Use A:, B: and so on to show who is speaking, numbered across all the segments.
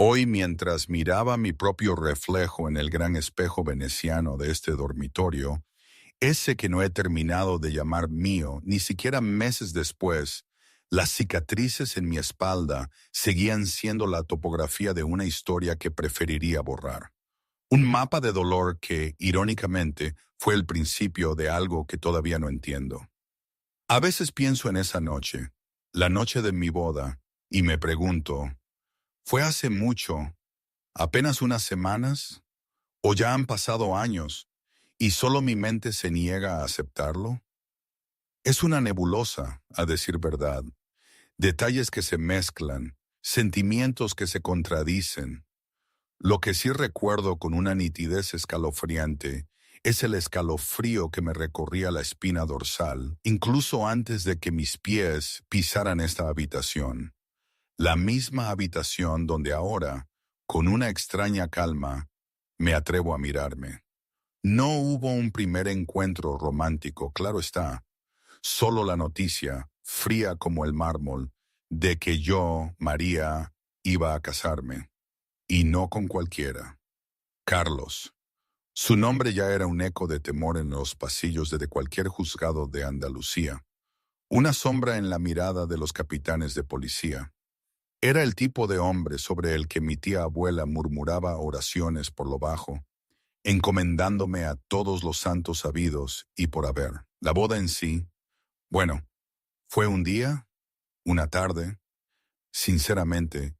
A: Hoy, mientras miraba mi propio reflejo en el gran espejo veneciano de este dormitorio, ese que no he terminado de llamar mío, ni siquiera meses después, las cicatrices en mi espalda seguían siendo la topografía de una historia que preferiría borrar. Un mapa de dolor que, irónicamente, fue el principio de algo que todavía no entiendo. A veces pienso en esa noche, la noche de mi boda, y me pregunto, ¿fue hace mucho, apenas unas semanas, o ya han pasado años, y solo mi mente se niega a aceptarlo? Es una nebulosa, a decir verdad, detalles que se mezclan, sentimientos que se contradicen. Lo que sí recuerdo con una nitidez escalofriante es el escalofrío que me recorría la espina dorsal, incluso antes de que mis pies pisaran esta habitación. La misma habitación donde ahora, con una extraña calma, me atrevo a mirarme. No hubo un primer encuentro romántico, claro está, solo la noticia, fría como el mármol, de que yo, María, iba a casarme, y no con cualquiera. Carlos. Su nombre ya era un eco de temor en los pasillos de cualquier juzgado de Andalucía, una sombra en la mirada de los capitanes de policía. Era el tipo de hombre sobre el que mi tía abuela murmuraba oraciones por lo bajo, encomendándome a todos los santos sabidos y por haber. La boda en sí, bueno, fue un día, una tarde, sinceramente,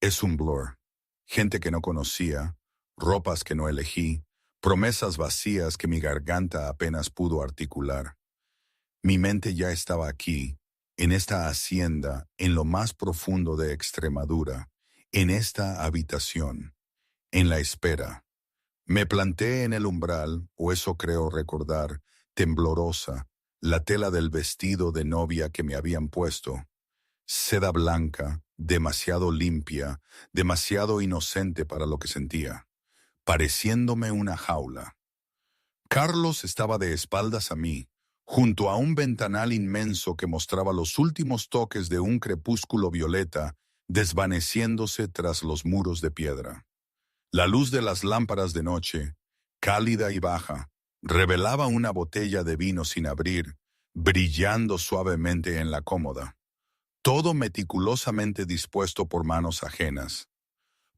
A: es un blur. Gente que no conocía, ropas que no elegí, promesas vacías que mi garganta apenas pudo articular. Mi mente ya estaba aquí, en esta hacienda, en lo más profundo de Extremadura, en esta habitación, en la espera. Me planté en el umbral, o eso creo recordar, temblorosa, la tela del vestido de novia que me habían puesto. Seda blanca, demasiado limpia, demasiado inocente para lo que sentía, pareciéndome una jaula. Carlos estaba de espaldas a mí, junto a un ventanal inmenso que mostraba los últimos toques de un crepúsculo violeta desvaneciéndose tras los muros de piedra. La luz de las lámparas de noche, cálida y baja, revelaba una botella de vino sin abrir, brillando suavemente en la cómoda. Todo meticulosamente dispuesto por manos ajenas,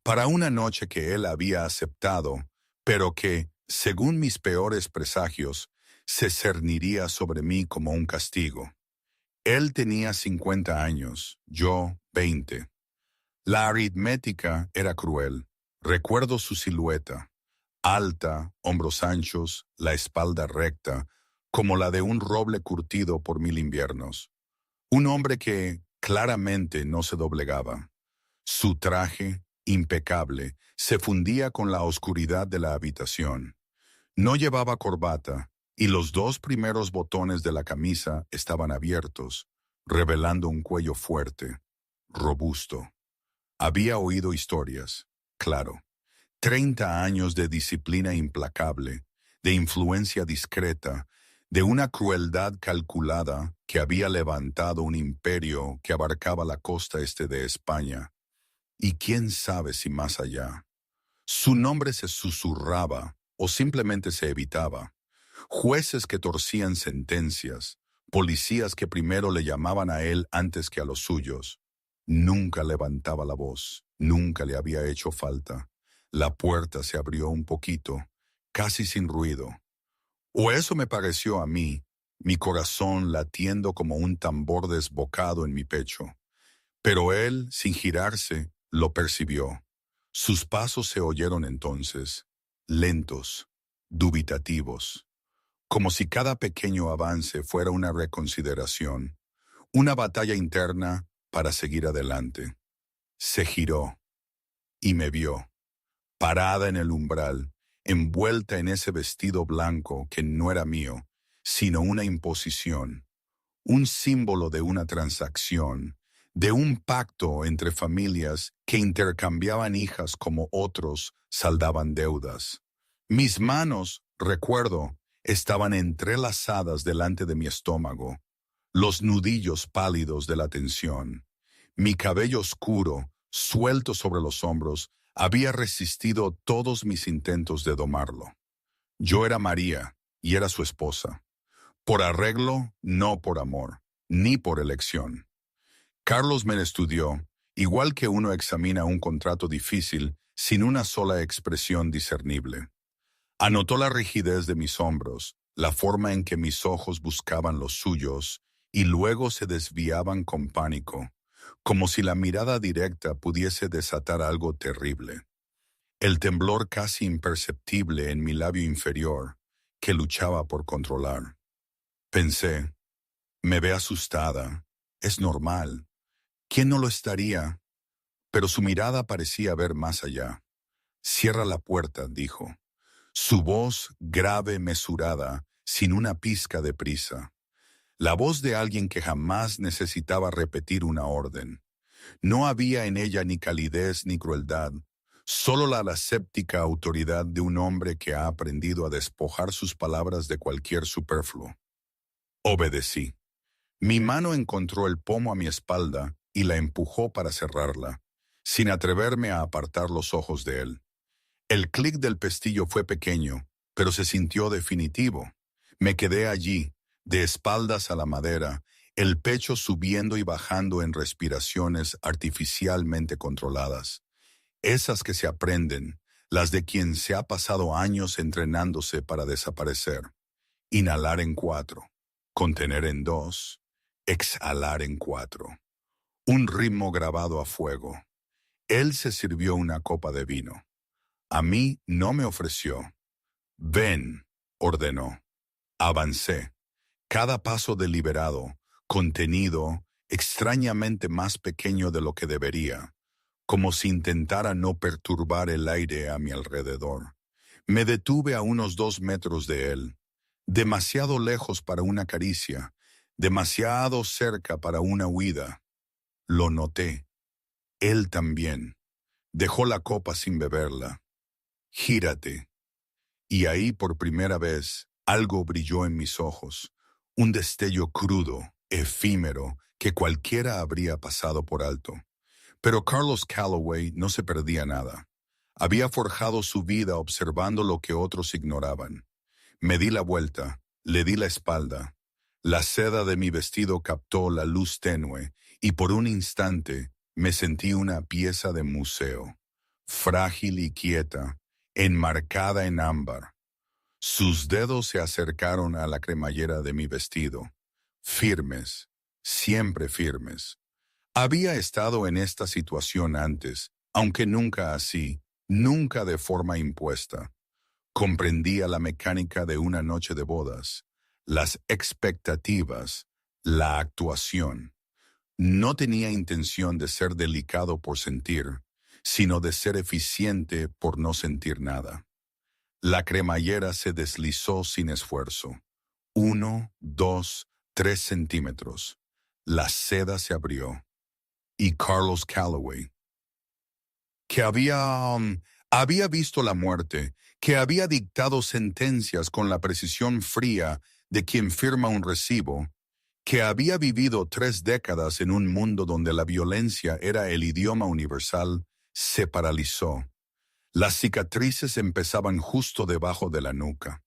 A: para una noche que él había aceptado, pero que, según mis peores presagios, se cerniría sobre mí como un castigo. Él tenía 50 años, yo 20. La aritmética era cruel. Recuerdo su silueta, alta, hombros anchos, la espalda recta, como la de un roble curtido por 1000 inviernos. Un hombre que claramente no se doblegaba. Su traje, impecable, se fundía con la oscuridad de la habitación. No llevaba corbata, y los dos primeros botones de la camisa estaban abiertos, revelando un cuello fuerte, robusto. Había oído historias, claro. 30 años de disciplina implacable, de influencia discreta, de una crueldad calculada que había levantado un imperio que abarcaba la costa este de España. Y quién sabe si más allá. Su nombre se susurraba o simplemente se evitaba. Jueces que torcían sentencias, policías que primero le llamaban a él antes que a los suyos. Nunca levantaba la voz, nunca le había hecho falta. La puerta se abrió un poquito, casi sin ruido. O eso me pareció a mí, mi corazón latiendo como un tambor desbocado en mi pecho. Pero él, sin girarse, lo percibió. Sus pasos se oyeron entonces, lentos, dubitativos, como si cada pequeño avance fuera una reconsideración, una batalla interna para seguir adelante. Se giró y me vio, parada en el umbral, envuelta en ese vestido blanco que no era mío, sino una imposición, un símbolo de una transacción, de un pacto entre familias que intercambiaban hijas como otros saldaban deudas. Mis manos, recuerdo, estaban entrelazadas delante de mi estómago, los nudillos pálidos de la tensión. Mi cabello oscuro, suelto sobre los hombros, había resistido todos mis intentos de domarlo. Yo era María y era su esposa. Por arreglo, no por amor, ni por elección. Carlos me estudió, igual que uno examina un contrato difícil sin una sola expresión discernible. Anotó la rigidez de mis hombros, la forma en que mis ojos buscaban los suyos y luego se desviaban con pánico, como si la mirada directa pudiese desatar algo terrible. El temblor casi imperceptible en mi labio inferior, que luchaba por controlar. Pensé, me ve asustada, es normal. ¿Quién no lo estaría? Pero su mirada parecía ver más allá. Cierra la puerta, dijo. Su voz grave, mesurada, sin una pizca de prisa. La voz de alguien que jamás necesitaba repetir una orden. No había en ella ni calidez ni crueldad, solo la aséptica autoridad de un hombre que ha aprendido a despojar sus palabras de cualquier superfluo. Obedecí. Mi mano encontró el pomo a mi espalda y la empujó para cerrarla, sin atreverme a apartar los ojos de él. El clic del pestillo fue pequeño, pero se sintió definitivo. Me quedé allí, de espaldas a la madera, el pecho subiendo y bajando en respiraciones artificialmente controladas. Esas que se aprenden, las de quien se ha pasado años entrenándose para desaparecer. Inhalar en 4, contener en 2, exhalar en 4. Un ritmo grabado a fuego. Él se sirvió una copa de vino. A mí no me ofreció. Ven, ordenó. Avancé. Cada paso deliberado, contenido, extrañamente más pequeño de lo que debería, como si intentara no perturbar el aire a mi alrededor. Me detuve a unos 2 metros de él, demasiado lejos para una caricia, demasiado cerca para una huida. Lo noté. Él también. Dejó la copa sin beberla. Gírate. Y ahí por primera vez algo brilló en mis ojos, un destello crudo, efímero, que cualquiera habría pasado por alto. Pero Carlos Calloway no se perdía nada. Había forjado su vida observando lo que otros ignoraban. Me di la vuelta, le di la espalda. La seda de mi vestido captó la luz tenue y por un instante me sentí una pieza de museo, frágil y quieta, enmarcada en ámbar. Sus dedos se acercaron a la cremallera de mi vestido, firmes, siempre firmes. Había estado en esta situación antes, aunque nunca así, nunca de forma impuesta. Comprendía la mecánica de una noche de bodas, las expectativas, la actuación. No tenía intención de ser delicado por sentir, sino de ser eficiente por no sentir nada. La cremallera se deslizó sin esfuerzo. 1, 2, 3 centímetros. La seda se abrió. Y Carlos Calloway, que había visto la muerte, que había dictado sentencias con la precisión fría de quien firma un recibo, que había vivido 3 décadas en un mundo donde la violencia era el idioma universal, se paralizó. Las cicatrices empezaban justo debajo de la nuca.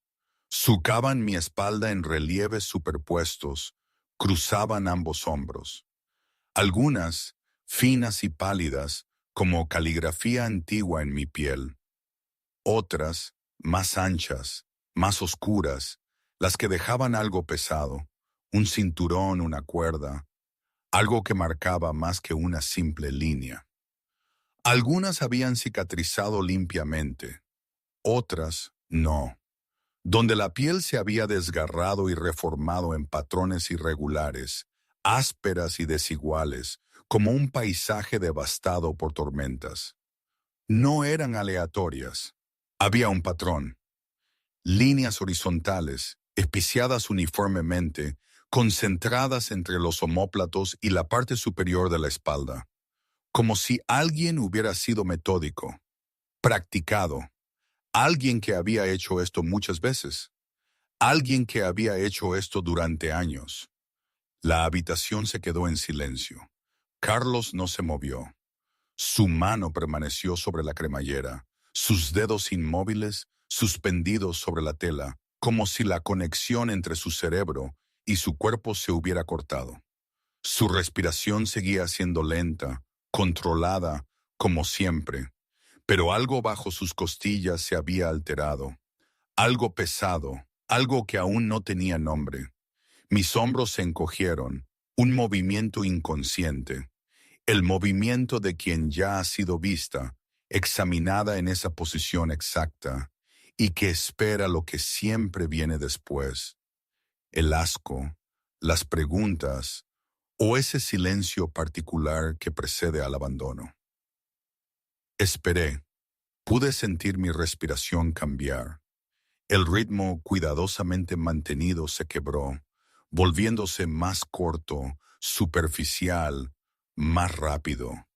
A: Sucaban mi espalda en relieves superpuestos, cruzaban ambos hombros. Algunas, finas y pálidas, como caligrafía antigua en mi piel. Otras, más anchas, más oscuras, las que dejaban algo pesado, un cinturón, una cuerda, algo que marcaba más que una simple línea. Algunas habían cicatrizado limpiamente, otras no, donde la piel se había desgarrado y reformado en patrones irregulares, ásperas y desiguales, como un paisaje devastado por tormentas. No eran aleatorias. Había un patrón. Líneas horizontales, espiciadas uniformemente, concentradas entre los omóplatos y la parte superior de la espalda, como si alguien hubiera sido metódico, practicado, alguien que había hecho esto muchas veces, alguien que había hecho esto durante años. La habitación se quedó en silencio. Carlos no se movió. Su mano permaneció sobre la cremallera, sus dedos inmóviles, suspendidos sobre la tela, como si la conexión entre su cerebro y su cuerpo se hubiera cortado. Su respiración seguía siendo lenta, controlada, como siempre, pero algo bajo sus costillas se había alterado, algo pesado, algo que aún no tenía nombre. Mis hombros se encogieron, un movimiento inconsciente, el movimiento de quien ya ha sido vista, examinada en esa posición exacta, y que espera lo que siempre viene después, el asco, las preguntas, o ese silencio particular que precede al abandono. Esperé, pude sentir mi respiración cambiar. El ritmo cuidadosamente mantenido se quebró, volviéndose más corto, superficial, más rápido.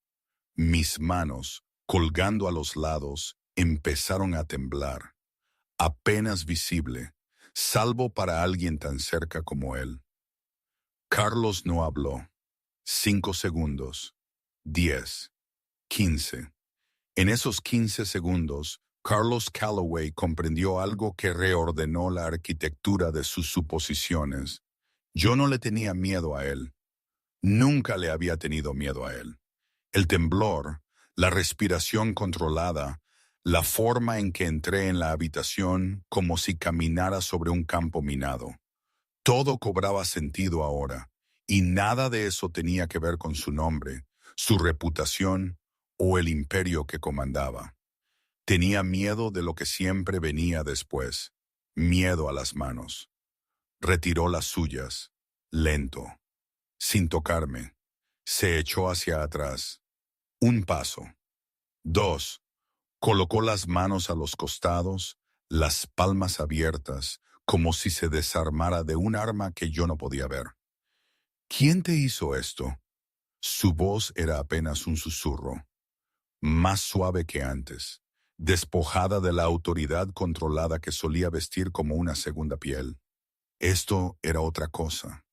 A: Mis manos, colgando a los lados, empezaron a temblar, apenas visible, salvo para alguien tan cerca como él. Carlos no habló. 5 segundos, 10, 15. En esos 15 segundos, Carlos Calloway comprendió algo que reordenó la arquitectura de sus suposiciones. Yo no le tenía miedo a él. Nunca le había tenido miedo a él. El temblor, la respiración controlada, la forma en que entré en la habitación como si caminara sobre un campo minado. Todo cobraba sentido ahora, y nada de eso tenía que ver con su nombre, su reputación o el imperio que comandaba. Tenía miedo de lo que siempre venía después, miedo a las manos. Retiró las suyas, lento, sin tocarme. Se echó hacia atrás. Un paso. Dos. Colocó las manos a los costados, las palmas abiertas, como si se desarmara de un arma que yo no podía ver. ¿Quién te hizo esto? Su voz era apenas un susurro, más suave que antes, despojada de la autoridad controlada que solía vestir como una segunda piel. Esto era otra cosa,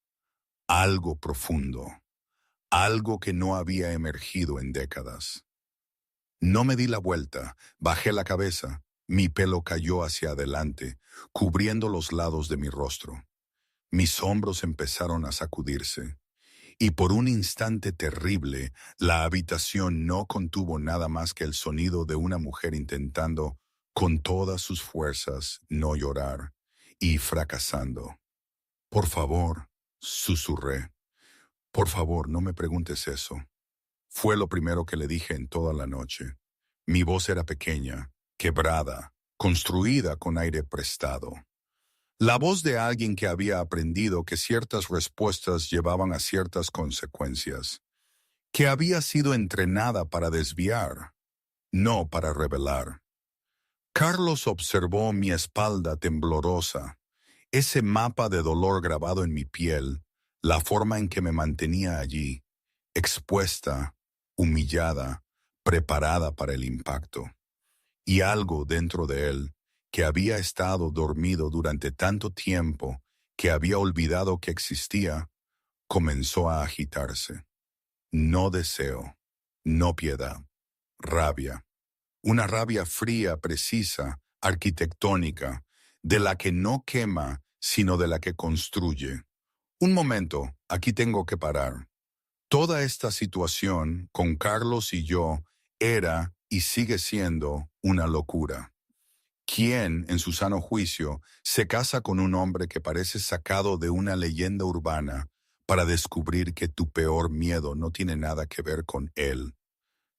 A: algo profundo, algo que no había emergido en décadas. No me di la vuelta, bajé la cabeza, mi pelo cayó hacia adelante, cubriendo los lados de mi rostro. Mis hombros empezaron a sacudirse, y por un instante terrible, la habitación no contuvo nada más que el sonido de una mujer intentando, con todas sus fuerzas, no llorar, y fracasando. Por favor, susurré. Por favor, no me preguntes eso. Fue lo primero que le dije en toda la noche. Mi voz era pequeña, quebrada, construida con aire prestado. La voz de alguien que había aprendido que ciertas respuestas llevaban a ciertas consecuencias, que había sido entrenada para desviar, no para revelar. Carlos observó mi espalda temblorosa, ese mapa de dolor grabado en mi piel, la forma en que me mantenía allí, expuesta, humillada, preparada para el impacto. Y algo dentro de él, que había estado dormido durante tanto tiempo que había olvidado que existía, comenzó a agitarse. No deseo, no piedad, rabia. Una rabia fría, precisa, arquitectónica, de la que no quema, sino de la que construye. Un momento, aquí tengo que parar. Toda esta situación, con Carlos y yo, era y sigue siendo una locura. ¿Quién, en su sano juicio, se casa con un hombre que parece sacado de una leyenda urbana para descubrir que tu peor miedo no tiene nada que ver con él,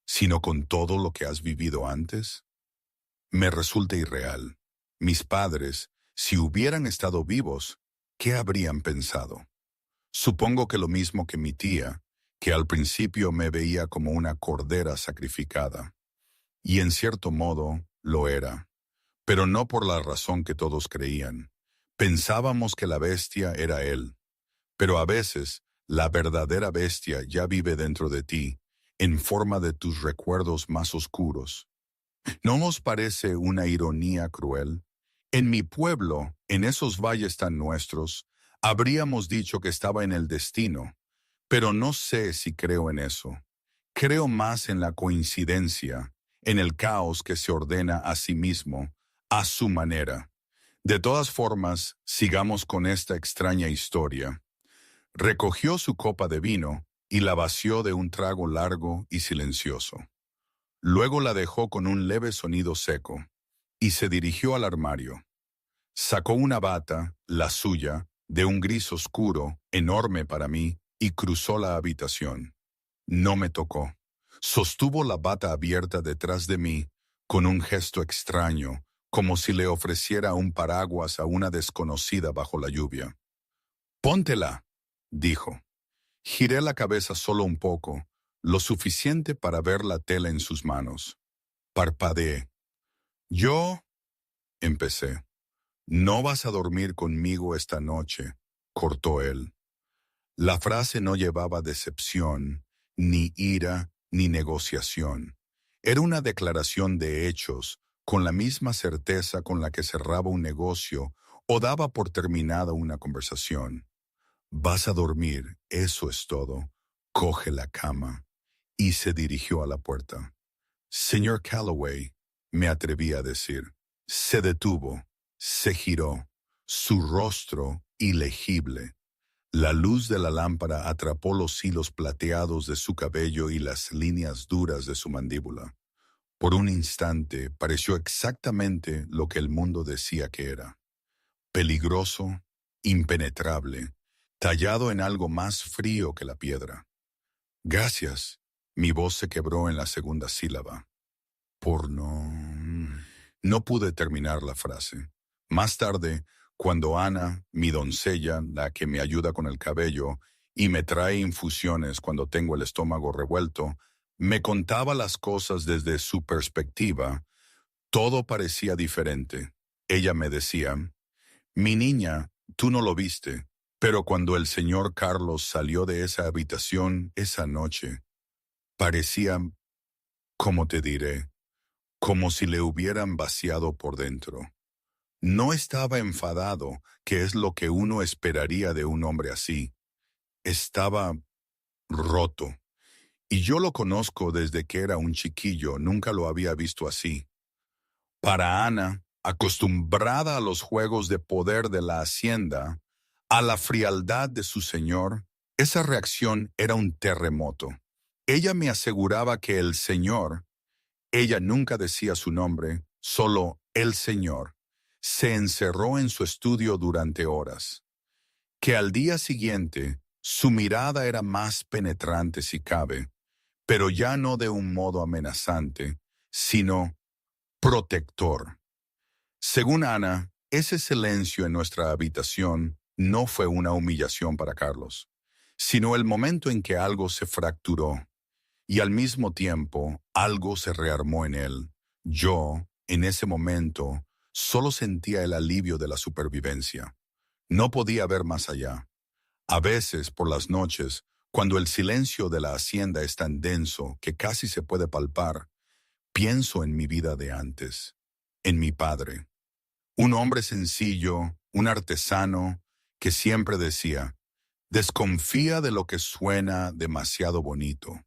A: sino con todo lo que has vivido antes? Me resulta irreal. Mis padres, si hubieran estado vivos, ¿qué habrían pensado? Supongo que lo mismo que mi tía, que al principio me veía como una cordera sacrificada. Y en cierto modo lo era, pero no por la razón que todos creían. Pensábamos que la bestia era él, pero a veces la verdadera bestia ya vive dentro de ti, en forma de tus recuerdos más oscuros. ¿No nos parece una ironía cruel? En mi pueblo, en esos valles tan nuestros, habríamos dicho que estaba en el destino, pero no sé si creo en eso. Creo más en la coincidencia, en el caos que se ordena a sí mismo, a su manera. De todas formas, sigamos con esta extraña historia. Recogió su copa de vino y la vació de un trago largo y silencioso. Luego la dejó con un leve sonido seco y se dirigió al armario. Sacó una bata, la suya, de un gris oscuro, enorme para mí, y cruzó la habitación. No me tocó. Sostuvo la bata abierta detrás de mí con un gesto extraño, como si le ofreciera un paraguas a una desconocida bajo la lluvia. «Póntela», dijo. Giré la cabeza solo un poco, lo suficiente para ver la tela en sus manos. Parpadeé. «Yo», empecé. «No vas a dormir conmigo esta noche», cortó él. La frase no llevaba decepción, ni ira, ni negociación. Era una declaración de hechos, con la misma certeza con la que cerraba un negocio o daba por terminada una conversación. «Vas a dormir, eso es todo. Coge la cama». Y se dirigió a la puerta. «Señor Calloway», me atreví a decir. Se detuvo, se giró, su rostro ilegible. La luz de la lámpara atrapó los hilos plateados de su cabello y las líneas duras de su mandíbula. Por un instante pareció exactamente lo que el mundo decía que era. Peligroso, impenetrable, tallado en algo más frío que la piedra. «Gracias», mi voz se quebró en la segunda sílaba. «Por no...» No pude terminar la frase. Más tarde, cuando Ana, mi doncella, la que me ayuda con el cabello y me trae infusiones cuando tengo el estómago revuelto, me contaba las cosas desde su perspectiva, todo parecía diferente. Ella me decía: «Mi niña, tú no lo viste, pero cuando el señor Carlos salió de esa habitación esa noche, parecía, ¿cómo te diré?, como si le hubieran vaciado por dentro. No estaba enfadado, que es lo que uno esperaría de un hombre así. Estaba roto. Y yo lo conozco desde que era un chiquillo, nunca lo había visto así. Para Ana, acostumbrada a los juegos de poder de la hacienda, a la frialdad de su señor, esa reacción era un terremoto. Ella me aseguraba que el señor, ella nunca decía su nombre, solo el señor, se encerró en su estudio durante horas. Que al día siguiente su mirada era más penetrante si cabe, pero ya no de un modo amenazante, sino protector. Según Ana, ese silencio en nuestra habitación no fue una humillación para Carlos, sino el momento en que algo se fracturó y al mismo tiempo algo se rearmó en él. Yo, en ese momento, solo sentía el alivio de la supervivencia. No podía ver más allá. A veces, por las noches, cuando el silencio de la hacienda es tan denso que casi se puede palpar, pienso en mi vida de antes, en mi padre. Un hombre sencillo, un artesano, que siempre decía: «Desconfía de lo que suena demasiado bonito».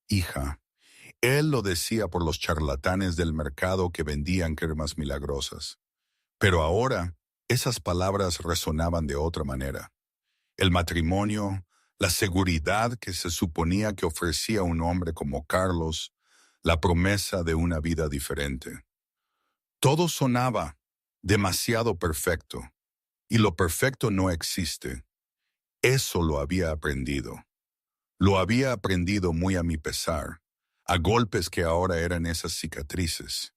A: Hija, él lo decía por los charlatanes del mercado que vendían cremas milagrosas. Pero ahora, esas palabras resonaban de otra manera. El matrimonio, la seguridad que se suponía que ofrecía un hombre como Carlos, la promesa de una vida diferente. Todo sonaba demasiado perfecto, y lo perfecto no existe. Eso lo había aprendido. Lo había aprendido muy a mi pesar, a golpes que ahora eran esas cicatrices.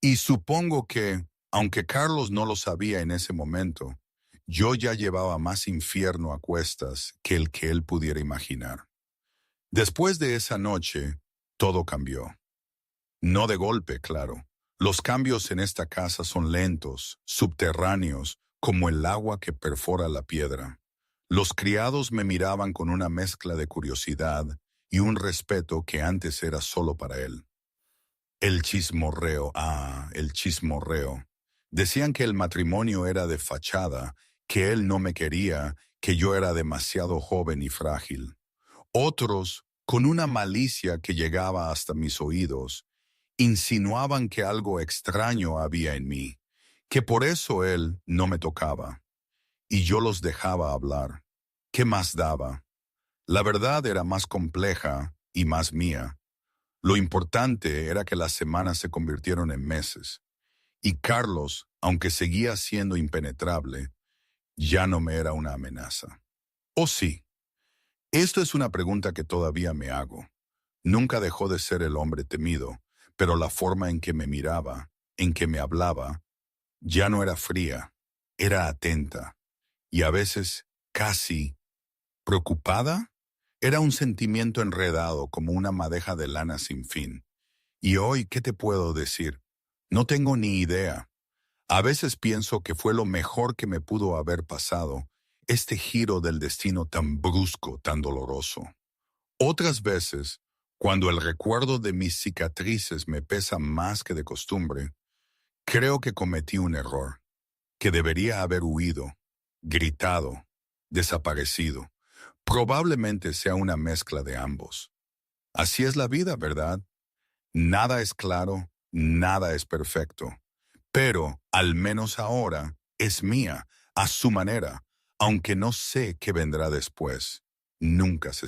A: Y supongo que, aunque Carlos no lo sabía en ese momento, yo ya llevaba más infierno a cuestas que el que él pudiera imaginar. Después de esa noche, todo cambió. No de golpe, claro. Los cambios en esta casa son lentos, subterráneos, como el agua que perfora la piedra. Los criados me miraban con una mezcla de curiosidad y un respeto que antes era solo para él. El chismorreo, el chismorreo. Decían que el matrimonio era de fachada, que él no me quería, que yo era demasiado joven y frágil. Otros, con una malicia que llegaba hasta mis oídos, insinuaban que algo extraño había en mí, que por eso él no me tocaba, y yo los dejaba hablar. ¿Qué más daba? La verdad era más compleja y más mía. Lo importante era que las semanas se convirtieron en meses, y Carlos, aunque seguía siendo impenetrable, ya no me era una amenaza. ¿O sí? Esto es una pregunta que todavía me hago. Nunca dejó de ser el hombre temido, pero la forma en que me miraba, en que me hablaba, ya no era fría, era atenta, y a veces casi preocupada. Era un sentimiento enredado como una madeja de lana sin fin. Y hoy, ¿qué te puedo decir? No tengo ni idea. A veces pienso que fue lo mejor que me pudo haber pasado, este giro del destino tan brusco, tan doloroso. Otras veces, cuando el recuerdo de mis cicatrices me pesa más que de costumbre, creo que cometí un error, que debería haber huido, gritado, desaparecido. Probablemente sea una mezcla de ambos. Así es la vida, ¿verdad? Nada es claro, nada es perfecto. Pero, al menos ahora, es mía, a su manera, aunque no sé qué vendrá después. Nunca se